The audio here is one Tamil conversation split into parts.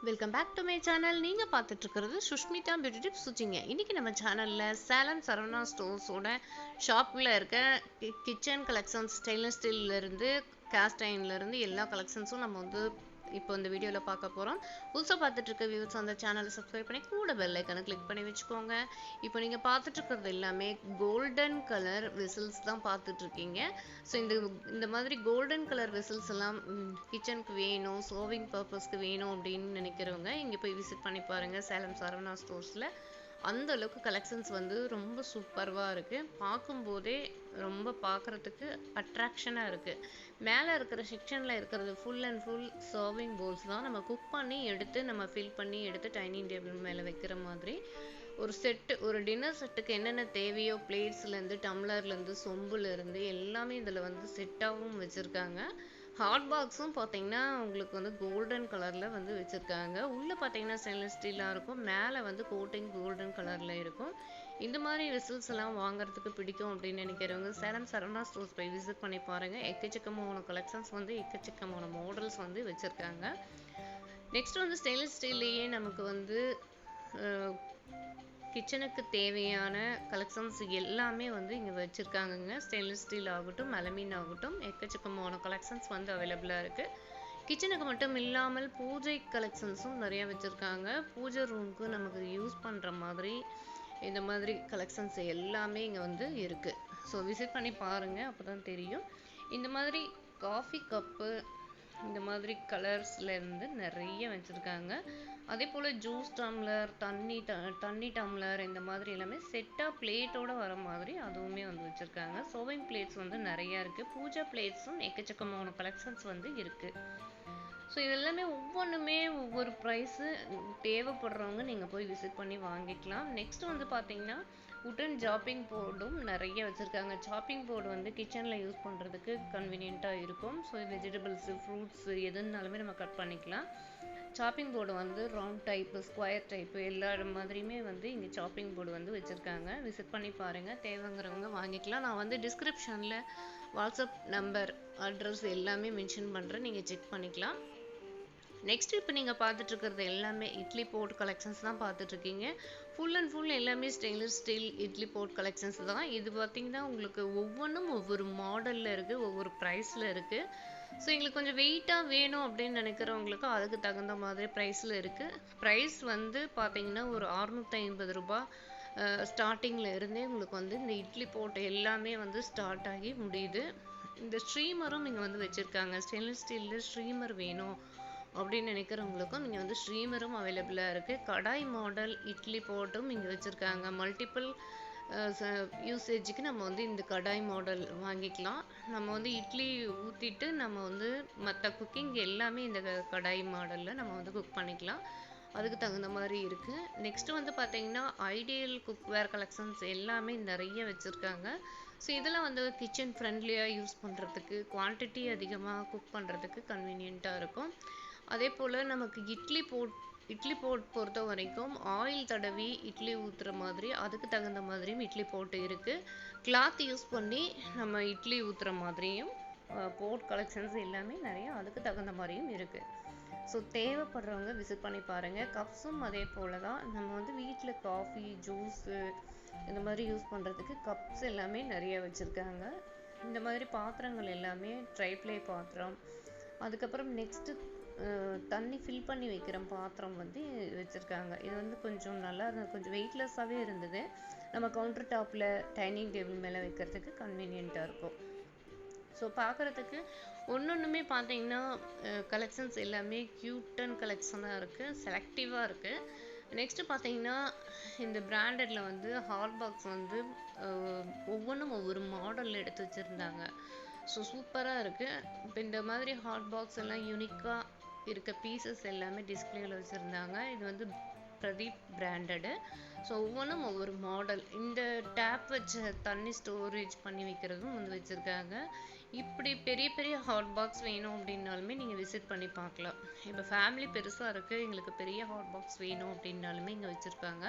Welcome back to my channel. நீங்கள் பார்த்துட்டு இருக்கிறது சுஷ்மிதா பியூட்டி டிப்ஸ் சுச்சிங்க. இன்றைக்கி நம்ம சேனலில் சேலம் சரவணா ஸ்டோர்ஸோட ஷாப்பில் இருக்க கிச்சன் கலெக்ஷன்ஸ், ஸ்டெயின்லெஸ் ஸ்டீல்லேருந்து கேஸ்ட் அயன்லேருந்து எல்லா கலெக்ஷன்ஸும் நம்ம வந்து இப்போ இந்த வீடியோவில் பார்க்க போகிறோம். புதுசாக பார்த்துட்டு இருக்க வியூஸ் அந்த சேனலை சப்ஸ்கிரைப் பண்ணி கூட பெல் ஐக்கனை கிளிக் பண்ணி வச்சுக்கோங்க. இப்போ நீங்கள் பார்த்துட்டு இருக்கிறது எல்லாமே கோல்டன் கலர் விசில்ஸ் தான் பார்த்துட்ருக்கீங்க. ஸோ இந்த மாதிரி கோல்டன் கலர் விசில்ஸ் எல்லாம் கிச்சனுக்கு வேணும், சர்விங் பர்பஸ்க்கு வேணும் அப்படின்னு நினைக்கிறவங்க இங்கே போய் விசிட் பண்ணி பாருங்கள். சேலம் சரவணா ஸ்டோர்ஸில் அந்த அளவுக்கு கலெக்ஷன்ஸ் வந்து ரொம்ப சூப்பர்வாக இருக்குது. பார்க்கும்போதே ரொம்ப பார்க்குறதுக்கு அட்ராக்ஷனாக இருக்குது. மேலே இருக்கிற செக்ஷனில் இருக்கிறது full and full serving bowls தான். நம்ம குக் பண்ணி எடுத்து நம்ம ஃபில் பண்ணி எடுத்து டைனிங் டேபிள் மேலே வைக்கிற மாதிரி ஒரு செட்டு, ஒரு டின்னர் செட்டுக்கு என்னென்ன தேவையோ பிளேட்ஸ்லேருந்து டம்ளர்லேருந்து சொம்புலேருந்து எல்லாமே இதில் வந்து செட்டாகவும் வச்சுருக்காங்க. ஹாட் பாக்ஸும் பார்த்தீங்கன்னா உங்களுக்கு வந்து கோல்டன் கலரில் வந்து வச்சுருக்காங்க. உள்ளே பார்த்தீங்கன்னா ஸ்டெயின்லெஸ் ஸ்டீலாக இருக்கும், மேலே வந்து கோட்டிங் கோல்டன் கலரில் இருக்கும். இந்த மாதிரி விசில்ஸ் எல்லாம் வாங்குறதுக்கு பிடிக்கும் அப்படின்னு நினைக்கிறவங்க சேலம் சரவணா ஸ்டோர்ஸ் போய் விசிட் பண்ணி பாருங்கள். எக்கச்சக்கமான கலெக்ஷன்ஸ் வந்து எக்கச்சக்கமான மாடல்ஸ் வந்து வச்சுருக்காங்க. நெக்ஸ்ட் வந்து ஸ்டெயின்லெஸ் ஸ்டீல்லையே நமக்கு வந்து கிச்சனுக்கு தேவையான கலெக்ஷன்ஸ் எல்லாமே வந்து இங்கே வச்சுருக்காங்கங்க. ஸ்டெயின்லெஸ் ஸ்டீல் ஆகட்டும், அலுமினியம் ஆகட்டும், எக்கச்சக்கமான கலெக்ஷன்ஸ் வந்து அவைலபிளாக இருக்குது. கிச்சனுக்கு மட்டும் இல்லாமல் பூஜை கலெக்ஷன்ஸும் நிறையா வச்சுருக்காங்க. பூஜை ரூமுக்கு நமக்கு யூஸ் பண்ணுற மாதிரி இந்த மாதிரி கலெக்ஷன்ஸ் எல்லாமே இங்கே வந்து இருக்குது. ஸோ விசிட் பண்ணி பாருங்கள், அப்போ தான் தெரியும். இந்த மாதிரி காஃபி கப்பு, இந்த மாதிரி கலர்ஸ்லேருந்து நிறைய வச்சுருக்காங்க. அதே போல் ஜூஸ் டம்ளர், தண்ணி டம்ளர், இந்த மாதிரி எல்லாமே செட்டாக பிளேட்டோடு வர மாதிரி அதுவுமே வந்து வச்சுருக்காங்க. சர்விங் பிளேட்ஸ் வந்து நிறையா இருக்குது. பூஜா பிளேட்ஸும் எக்கச்சக்கமான கலெக்ஷன்ஸ் வந்து இருக்குது. ஸோ இதெல்லாமே ஒவ்வொன்றுமே ஒவ்வொரு ப்ரைஸு. தேவைப்படுறவங்க நீங்கள் போய் விசிட் பண்ணி வாங்கிக்கலாம். நெக்ஸ்ட் வந்து பார்த்தீங்கன்னா உட்டன் சாப்பிங் போர்டும் நிறைய வச்சுருக்காங்க. சாப்பிங் போர்டு வந்து கிச்சனில் யூஸ் பண்ணுறதுக்கு கன்வீனியண்ட்டாக இருக்கும். ஸோ வெஜிடபிள்ஸு, ஃப்ரூட்ஸு எதுனாலுமே நம்ம கட் பண்ணிக்கலாம். சாப்பிங் போர்டு வந்து ரவுண்ட் டைப்பு, ஸ்கொயர் டைப்பு எல்லா மாதிரியுமே வந்து இங்கே சாப்பிங் போர்டு வந்து வச்சுருக்காங்க. விசிட் பண்ணி பாருங்கள், தேவைங்கிறவங்க வாங்கிக்கலாம். நான் வந்து டிஸ்கிரிப்ஷனில் வாட்ஸ்அப் நம்பர், அட்ரஸ் எல்லாமே மென்ஷன் பண்ணுறேன், நீங்கள் செக் பண்ணிக்கலாம். நெக்ஸ்ட் இப்போ நீங்கள் பார்த்துட்ருக்கிறது எல்லாமே இட்லி போட் கலெக்ஷன்ஸ் தான் பார்த்துட்ருக்கீங்க. ஃபுல் அண்ட் ஃபுல் எல்லாமே stainless steel idli boat collections தான். இது பார்த்திங்கன்னா உங்களுக்கு ஒவ்வொன்றும் ஒவ்வொரு மாடலில் இருக்குது, ஒவ்வொரு ப்ரைஸில் இருக்குது. ஸோ எங்களுக்கு கொஞ்சம் வெயிட்டாக வேணும் அப்படின்னு நினைக்கிறவங்களுக்கு அதுக்கு தகுந்த மாதிரி ப்ரைஸில் இருக்குது. ப்ரைஸ் வந்து பார்த்திங்கன்னா ஒரு 650 ரூபா ஸ்டார்டிங்கில் இருந்தே உங்களுக்கு வந்து இந்த இட்லி போட் எல்லாமே வந்து ஸ்டார்ட் ஆகி முடியுது. இந்த ஸ்ட்ரீமரும் இங்கே வந்து வச்சுருக்காங்க. ஸ்டெயின்லெஸ் ஸ்டீலில் ஸ்ட்ரீமர் வேணும் அப்படின்னு நினைக்கிறவங்களுக்கும் இங்கே வந்து ஸ்ட்ரீமரும் அவைலபிளாக இருக்குது. கடாய் மாடல் இட்லி போட்டும் இங்கே வச்சுருக்காங்க. மல்டிபிள் யூசேஜுக்கு நம்ம வந்து இந்த கடாய் மாடல் வாங்கிக்கலாம். நம்ம வந்து இட்லி ஊற்றிட்டு நம்ம வந்து மற்ற குக்கிங் எல்லாமே இந்த கடாய் மாடலில் நம்ம வந்து குக் பண்ணிக்கலாம். அதுக்கு தகுந்த மாதிரி இருக்குது. நெக்ஸ்ட்டு வந்து பார்த்திங்கன்னா ஐடியல் குக்வேர் கலெக்ஷன்ஸ் எல்லாமே நிறைய வச்சுருக்காங்க. ஸோ இதெல்லாம் வந்து கிச்சன் ஃப்ரெண்ட்லியாக யூஸ் பண்ணுறதுக்கு, குவான்டிட்டி அதிகமாக குக் பண்ணுறதுக்கு கன்வீனியண்ட்டாக இருக்கும். அதே போல் நமக்கு இட்லி போட் பொறுத்த வரைக்கும் ஆயில் தடவி இட்லி ஊற்றுற மாதிரி அதுக்கு தகுந்த மாதிரியும் இட்லி போட்டு இருக்குது. கிளாத் யூஸ் பண்ணி நம்ம இட்லி ஊற்றுற மாதிரியும் போட் கலெக்ஷன்ஸ் எல்லாமே நிறைய அதுக்கு தகுந்த மாதிரியும் இருக்குது. ஸோ தேவைப்படுறவங்க விசிட் பண்ணி பாருங்கள். கப்ஸும் அதே போல் தான். நம்ம வந்து வீட்டில் காஃபி, ஜூஸு இந்த மாதிரி யூஸ் பண்ணுறதுக்கு கப்ஸ் எல்லாமே நிறைய வச்சுருக்காங்க. இந்த மாதிரி பாத்திரங்கள் எல்லாமே ட்ரைப்ளே பாத்திரம், அதுக்கப்புறம் நெக்ஸ்ட்டு தண்ணி ஃபில் பண்ணி வைக்கிற பாத்திரம் வந்து வச்சுருக்காங்க. இது வந்து கொஞ்சம் நல்லா இருந்தது, கொஞ்சம் வெயிட்லெஸ்ஸாகவே இருந்தது. நம்ம கவுண்டர் டாப்பில் டைனிங் டேபிள் மேலே வைக்கிறதுக்கு கன்வீனியண்ட்டாக இருக்கும். ஸோ பார்க்குறதுக்கு ஒன்றுமே பார்த்தீங்கன்னா கலெக்ஷன்ஸ் எல்லாமே க்யூட்டன் கலெக்ஷனாக இருக்குது, செலக்டிவாக இருக்குது. நெக்ஸ்ட்டு பார்த்தீங்கன்னா இந்த பிராண்டடில் வந்து ஹாட் பாக்ஸ் வந்து ஒவ்வொன்றும் ஒவ்வொரு மாடலில் எடுத்து வச்சுருந்தாங்க. ஸோ சூப்பராக இருக்குது. இப்போ இந்த மாதிரி ஹாட் பாக்ஸ் எல்லாம் யூனிக்காக இருக்க பீசஸ் எல்லாமே டிஸ்பிளேயில் வச்சுருந்தாங்க. இது வந்து பிரதீப் பிராண்டடு. ஸோ ஒவ்வொன்றும் ஒவ்வொரு மாடல். இந்த டேப் வச்ச தண்ணி ஸ்டோரேஜ் பண்ணி வைக்கிறதும் வந்து வச்சுருக்காங்க. இப்படி பெரிய பெரிய ஹாட் பாக்ஸ் வேணும் அப்படின்னாலுமே நீங்கள் விசிட் பண்ணி பார்க்கலாம். இப்போ ஃபேமிலி பெருசாக இருக்குது, எங்களுக்கு பெரிய ஹாட் பாக்ஸ் வேணும் அப்படின்னாலுமே இங்கே வச்சுருக்காங்க.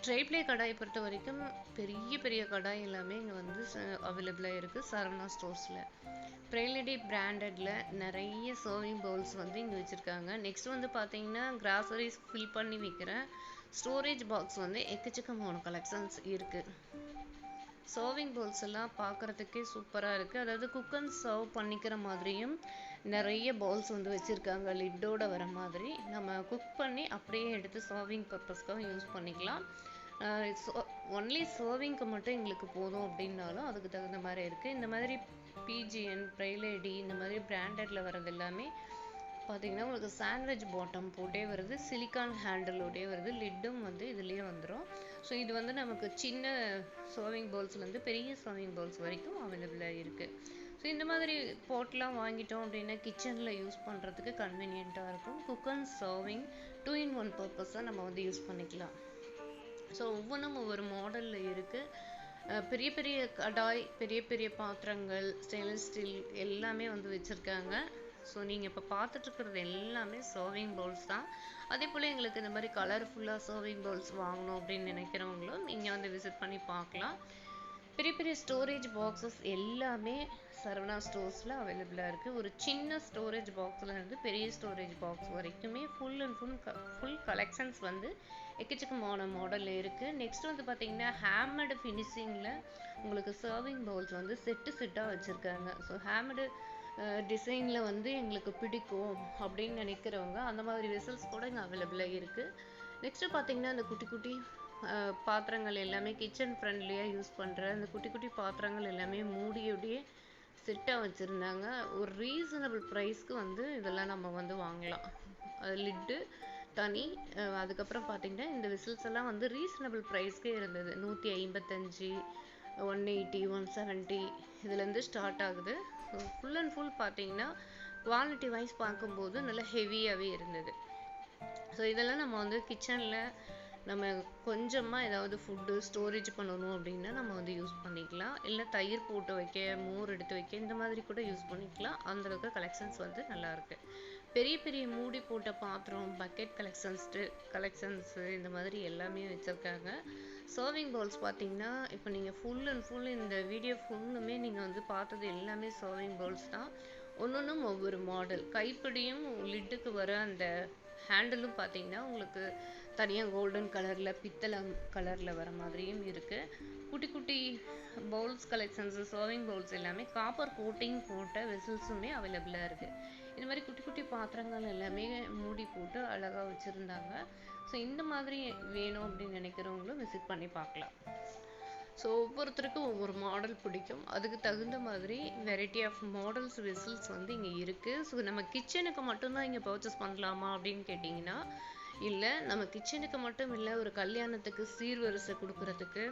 ட்ரைப்ளே கடாயை பொறுத்த வரைக்கும் பெரிய பெரிய கடாய் எல்லாமே இங்கே வந்து அவைலபிளாக இருக்குது சரவணா ஸ்டோர்ஸில். ப்ரைலடி பிராண்டட்ல நிறைய சர்விங் பவுல்ஸ் வந்து இங்கே வச்சுருக்காங்க. நெக்ஸ்ட் வந்து பார்த்தீங்கன்னா கிராசரிஸ் ஃபில் பண்ணி வைக்கிற ஸ்டோரேஜ் பாக்ஸ் வந்து எக்கச்சக்கமான கலெக்ஷன்ஸ் இருக்குது. சர்விங் பவுல்ஸ் எல்லாம் பார்க்குறதுக்கே சூப்பராக இருக்குது. அதாவது குக் அண்ட் சர்வ் பண்ணிக்கிற மாதிரியும் நிறைய பவுல்ஸ் வந்து வச்சுருக்காங்க. லிட்டோட வர மாதிரி நம்ம குக் பண்ணி அப்படியே எடுத்து சர்விங் பர்பஸ்க்காக யூஸ் பண்ணிக்கலாம். ஒன்லி சர்விங்க்கு மட்டும் எங்களுக்கு போதும் அப்படின்னாலும் அதுக்கு தகுந்த மாதிரி இருக்குது. இந்த மாதிரி பிஜிஎன், ப்ரைலேடி இந்த மாதிரி பிராண்டடில் வர்றது எல்லாமே பார்த்தீங்கன்னா உங்களுக்கு சாண்ட்விச் பாட்டம் போட்டே வருது, சிலிக்கான் ஹேண்டிலோடே வருது, லிட்டும் வந்து இதுலேயே வந்துடும். ஸோ இது வந்து நமக்கு சின்ன சர்விங் பவுல்ஸ்லேருந்து பெரிய சர்விங் பவுல்ஸ் வரைக்கும் அவைலபிளாக இருக்குது. ஸோ இந்த மாதிரி போட்லாம் வாங்கிட்டோம் அப்படின்னா கிச்சனில் யூஸ் பண்ணுறதுக்கு கன்வீனியண்ட்டாக இருக்கும். குக் அண்ட் சர்விங் 2-in-1 பர்பஸாக நம்ம வந்து யூஸ் பண்ணிக்கலாம். ஸோ ஒவ்வொன்றும் ஒவ்வொரு மாடலில் இருக்குது. பெரிய பெரிய கடாய், பெரிய பெரிய பாத்திரங்கள், ஸ்டெயின்லெஸ் ஸ்டீல் எல்லாமே வந்து வச்சுருக்காங்க. ஸோ நீங்கள் இப்போ பார்த்துட்ருக்கிறது எல்லாமே சர்விங் பவுல்ஸ் தான். அதே போல் எங்களுக்கு இந்த மாதிரி கலர்ஃபுல்லாக சர்விங் பவுல்ஸ் வாங்கணும் அப்படின்னு நினைக்கிறவங்களும் இங்கே வந்து விசிட் பண்ணி பார்க்கலாம். பெரிய பெரிய ஸ்டோரேஜ் பாக்ஸஸ் எல்லாமே சரவணா ஸ்டோர்ஸில் அவைலபிளாக இருக்குது. ஒரு சின்ன ஸ்டோரேஜ் பாக்ஸில் இருந்து பெரிய ஸ்டோரேஜ் பாக்ஸ் வரைக்குமே ஃபுல் கலெக்ஷன்ஸ் வந்து எக்கச்சக்கமான மாடலில் இருக்குது. நெக்ஸ்ட் வந்து பார்த்தீங்கன்னா ஹேமடு ஃபினிஷிங்கில் உங்களுக்கு சர்விங் பவுல்ஸ் வந்து செட்டாக வச்சுருக்காங்க. ஸோ ஹேமடு டிசைனில் வந்து எங்களுக்கு பிடிக்கும் அப்படின்னு நினைக்கிறவங்க அந்த மாதிரி வெசல்ஸ் கூட இங்கே அவைலபிளாக இருக்குது. நெக்ஸ்ட்டு பார்த்தீங்கன்னா இந்த குட்டி குட்டி பாத்திரங்கள் எல்லாமே கிச்சன் ஃப்ரெண்ட்லியாக யூஸ் பண்ணுற அந்த குட்டி குட்டி பாத்திரங்கள் எல்லாமே மூடியோடையே செட்டாக வச்சுருந்தாங்க. ஒரு ரீசனபிள் ப்ரைஸ்க்கு வந்து இதெல்லாம் நம்ம வந்து வாங்கலாம். லிட்டு தனி, அதுக்கப்புறம் பார்த்தீங்கன்னா இந்த விசில்ஸ் எல்லாம் வந்து ரீசனபிள் ப்ரைஸ்க்கே இருந்தது. 155, 180, 170 இதுலேருந்து ஸ்டார்ட் ஆகுது. ஃபுல் அண்ட் ஃபுல் பார்த்தீங்கன்னா குவாலிட்டி வைஸ் பார்க்கும்போது நல்லா ஹெவியாகவே இருந்தது. ஸோ இதெல்லாம் நம்ம வந்து கிச்சனில் நம்ம கொஞ்சமாக ஏதாவது ஃபுட்டு ஸ்டோரேஜ் பண்ணணும் அப்படின்னா நம்ம வந்து யூஸ் பண்ணிக்கலாம். இல்லை தயிர் போட்டு வைக்க, மோர் எடுத்து வைக்க இந்த மாதிரி கூட யூஸ் பண்ணிக்கலாம். அந்தளவுக்கு கலெக்ஷன்ஸ் வந்து நல்லாயிருக்கு. பெரிய பெரிய மூடி போட்ட பாத்திரம், பக்கெட் கலெக்ஷன்ஸு இந்த மாதிரி எல்லாமே வச்சுருக்காங்க. சர்விங் பவுல்ஸ் பார்த்தீங்கன்னா இப்போ நீங்கள் ஃபுல் அண்ட் ஃபுல் இந்த வீடியோ ஃபுல்லுமே நீங்கள் வந்து பார்த்தது எல்லாமே சர்விங் பவுல்ஸ் தான். ஒன்றும் ஒவ்வொரு மாடல். கைப்பிடியும் லிட்டுக்கு வர அந்த ஹேண்டிலும் பார்த்தீங்கன்னா உங்களுக்கு தனியாக கோல்டன் கலரில், பித்தளை கலரில் வர மாதிரியும் இருக்குது. குட்டி குட்டி பவுல்ஸ் கலெக்ஷன்ஸு, சர்விங் பவுல்ஸ் எல்லாமே காப்பர் கோட்டிங் போட்ட வெசல்ஸுமே அவைலபிளாக இருக்குது. இந்த மாதிரி குட்டி குட்டி பாத்திரங்கள் எல்லாமே மூடி போட்டு அழகாக வச்சுருந்தாங்க. ஸோ இந்த மாதிரி வேணும் அப்படின்னு நினைக்கிறவங்களும் விசிட் பண்ணி பார்க்கலாம். ஸோ ஒவ்வொருத்தருக்கும் ஒவ்வொரு மாடல் பிடிக்கும். அதுக்கு தகுந்த மாதிரி வெரைட்டி ஆஃப் மாடல்ஸ் வெசல்ஸ் வந்து இங்கே இருக்குது. ஸோ நம்ம கிச்சனுக்கு மட்டும்தான் இங்கே பர்ச்சேஸ் பண்ணலாமா அப்படின்னு கேட்டிங்கன்னா இல்லை, நம்ம கிச்சனுக்கு மட்டும் இல்லை, ஒரு கல்யாணத்துக்கு சீர்வரிசை கொடுக்குறதுக்கு,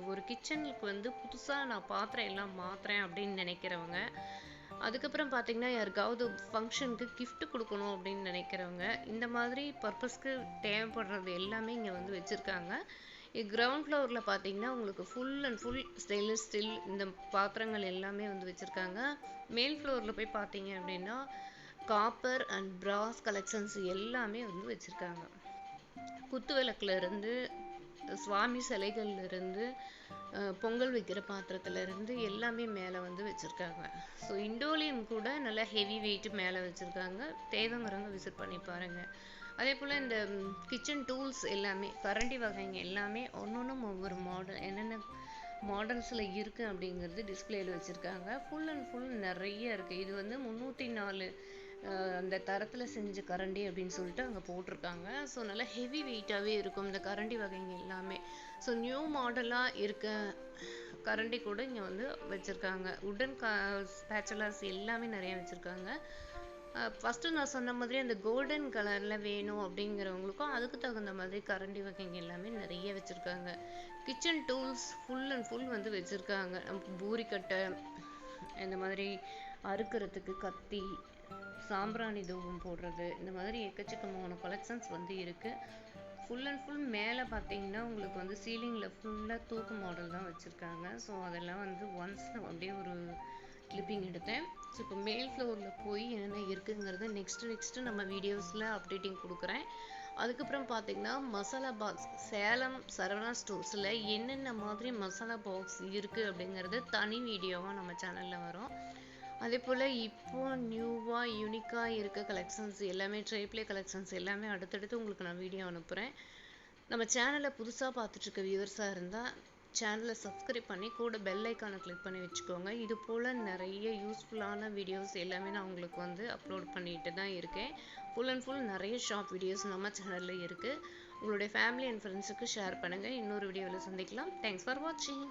ஒரு கிச்சனுக்கு வந்து புதுசாக நான் பாத்திரம் எல்லாம் மாற்றுறேன் அப்படின்னு நினைக்கிறவங்க, அதுக்கப்புறம் பார்த்தீங்கன்னா யாருக்காவது ஃபங்க்ஷனுக்கு கிஃப்ட் கொடுக்கணும் அப்படின்னு நினைக்கிறவங்க, இந்த மாதிரி பர்பஸ்க்கு தேவைப்படுறது எல்லாமே இங்கே வந்து வச்சுருக்காங்க. கிரவுண்ட் ஃப்ளோரில் பார்த்தீங்கன்னா உங்களுக்கு full and full stainless steel இந்த பாத்திரங்கள் எல்லாமே வந்து வச்சுருக்காங்க. மேல் ஃப்ளோரில் போய் பார்த்தீங்க அப்படின்னா காப்பர் அண்ட் பிராஸ் கலெக்ஷன்ஸ் எல்லாமே வந்து வச்சுருக்காங்க. குத்து விளக்குலேருந்து, சுவாமி சிலைகள்லேருந்து, பொங்கல் வைக்கிற பாத்திரத்துலேருந்து எல்லாமே மேலே வந்து வச்சுருக்காங்க. ஸோ இண்டோலியம் கூட நல்லா ஹெவி வெயிட் மேலே வச்சுருக்காங்க. தேவைங்கிறவங்க விசிட் பண்ணி பாருங்கள். அதே போல் இந்த கிச்சன் டூல்ஸ் எல்லாமே, கரண்டி வகைங்க எல்லாமே ஒவ்வொன்றும் ஒவ்வொரு மாடல் என்னென்ன மாடல்ஸில் இருக்குது அப்படிங்கிறது டிஸ்பிளேயில் வச்சுருக்காங்க. ஃபுல் அண்ட் ஃபுல் நிறைய இருக்குது. இது வந்து 304 அந்த தரத்தில் செஞ்ச கரண்டி அப்படின்னு சொல்லிட்டு அங்கே போட்டிருக்காங்க. ஸோ நல்லா ஹெவி வெயிட்டாகவே இருக்கும் இந்த கரண்டி வகைங்க எல்லாமே. ஸோ நியூ மாடலாக இருக்க கரண்டி கூட இங்கே வந்து வச்சுருக்காங்க. உடன் ஸ்பேச்சுலாஸ் எல்லாமே நிறைய வச்சுருக்காங்க. ஃபஸ்ட்டு நான் சொன்ன மாதிரி அந்த கோல்டன் கலரில் வேணும் அப்படிங்கிறவங்களுக்கும் அதுக்கு தகுந்த மாதிரி கரண்டி வகைங்க எல்லாமே நிறைய வச்சுருக்காங்க. Kitchen tools full and full வந்து வச்சுருக்காங்க. பூரிக்கட்டை, இந்த மாதிரி அறுக்கிறதுக்கு கத்தி, சாம்பிராணி தூபம் போடுறது, இந்த மாதிரி எக்கச்சக்கமான கலெக்ஷன்ஸ் வந்து இருக்குது. ஃபுல் அண்ட் ஃபுல் மேலே பார்த்தீங்கன்னா உங்களுக்கு வந்து சீலிங்கில் ஃபுல்லாக தூக்கு மாடல் தான் வச்சுருக்காங்க. ஸோ அதெல்லாம் வந்து ஒன்ஸ் அப்படியே ஒரு கிளிப்பிங் எடுத்தேன். ஸோ இப்போ மேல் ஃப்ளோரில் போய் என்னென்ன இருக்குங்கிறத நெக்ஸ்ட்டு நம்ம வீடியோஸில் அப்டேட்டிங் கொடுக்குறேன். அதுக்கப்புறம் பார்த்தீங்கன்னா மசாலா பாக்ஸ், சேலம் சரவணா ஸ்டோர்ஸில் என்னென்ன மாதிரி மசாலா பாக்ஸ் இருக்குது அப்படிங்கிறது தனி வீடியோவாக நம்ம சேனலில் வரும். அதே போல் இப்போ நியூவாக யூனிக்காக இருக்க கலெக்ஷன்ஸ் எல்லாமே ட்ரைப்ளே கலெக்ஷன்ஸ் எல்லாமே அடுத்தடுத்து உங்களுக்கு நான் வீடியோ அனுப்புகிறேன். நம்ம சேனலை புதுசாக பார்த்துட்ருக்க வியூவர்ஸாக இருந்தால் சேனலை சப்ஸ்கிரைப் பண்ணி கூட பெல் ஐக்கானை கிளிக் பண்ணி வச்சுக்கோங்க. இது போல் நிறைய யூஸ்ஃபுல்லான வீடியோஸ் எல்லாமே நான் உங்களுக்கு வந்து அப்லோட் பண்ணிட்டு தான் இருக்கேன். ஃபுல் அண்ட் ஃபுல் நிறைய ஷார்ட் வீடியோஸ் நம்ம சேனலில் இருக்குது. உங்களுடைய ஃபேமிலி அண்ட் ஃப்ரெண்ட்ஸுக்கு ஷேர் பண்ணுங்கள். இன்னொரு வீடியோவில் சந்திக்கலாம். தேங்க்ஸ் ஃபார் வாட்சிங்.